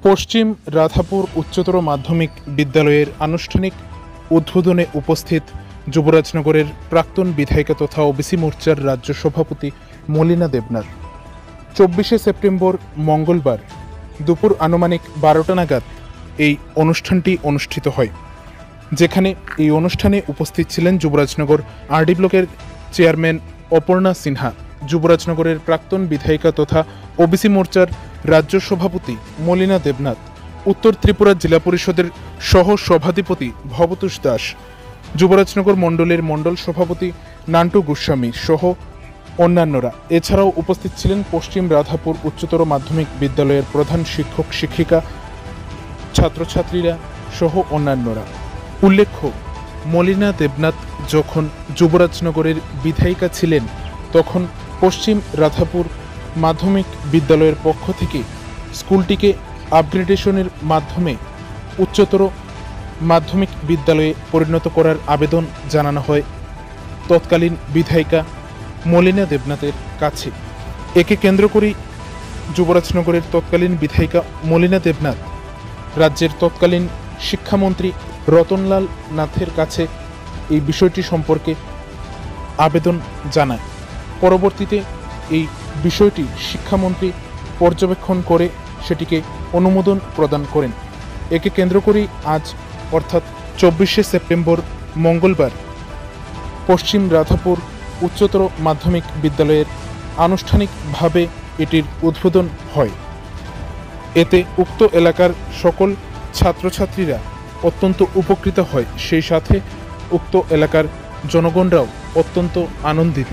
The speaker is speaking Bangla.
পশ্চিম রাধাপুর উচ্চতর মাধ্যমিক বিদ্যালয়ের আনুষ্ঠানিক উদ্বোধনে উপস্থিত যুবরাজনগরের প্রাক্তন বিধায়িকা তথা ওবিসি মোর্চার রাজ্য সভাপতি মলিনা দেবনাথ। 24শে সেপ্টেম্বর মঙ্গলবার দুপুর আনুমানিক 12টা নাগাদ এই অনুষ্ঠানটি অনুষ্ঠিত হয়, যেখানে এই অনুষ্ঠানে উপস্থিত ছিলেন যুবরাজনগর আরডি ব্লকের চেয়ারম্যান অপর্ণা সিনহা, যুবরাজনগরের প্রাক্তন বিধায়িকা তথা ওবিসি মোর্চার রাজ্য সভাপতি মলিনা দেবনাথ, উত্তর ত্রিপুরা জেলা পরিষদের সহ সভাধিপতি ভবতোষ দাস, যুবরাজনগর মণ্ডলের মণ্ডল সভাপতি নান্টু গোস্বামী সহ অন্যান্যরা। এছাড়াও উপস্থিত ছিলেন পশ্চিম রাধাপুর উচ্চতর মাধ্যমিক বিদ্যালয়ের প্রধান শিক্ষক শিক্ষিকা, ছাত্রছাত্রীরা সহ অন্যান্যরা। উল্লেখ্য, মলিনা দেবনাথ যখন যুবরাজনগরের বিধায়িকা ছিলেন তখন পশ্চিম রাধাপুর মাধ্যমিক বিদ্যালয়ের পক্ষ থেকে স্কুলটিকে আপগ্রেডেশনের মাধ্যমে উচ্চতর মাধ্যমিক বিদ্যালয়ে পরিণত করার আবেদন জানানো হয় তৎকালীন বিধায়িকা মলিনা দেবনাথের কাছে। একে কেন্দ্র করেই যুবরাজনগরের তৎকালীন বিধায়িকা মলিনা দেবনাথ রাজ্যের তৎকালীন শিক্ষামন্ত্রী রতনলাল নাথের কাছে এই বিষয়টি সম্পর্কে আবেদন জানায়। পরবর্তীতে এই বিষয়টি শিক্ষামন্ত্রী পর্যবেক্ষণ করে সেটিকে অনুমোদন প্রদান করেন। একে কেন্দ্র করেই আজ অর্থাৎ 24শে সেপ্টেম্বর মঙ্গলবার পশ্চিম রাধাপুর উচ্চতর মাধ্যমিক বিদ্যালয়ের আনুষ্ঠানিকভাবে এটির উদ্বোধন হয়। এতে উক্ত এলাকার সকল ছাত্রছাত্রীরা অত্যন্ত উপকৃত হয়, সেই সাথে উক্ত এলাকার জনগণরাও অত্যন্ত আনন্দিত।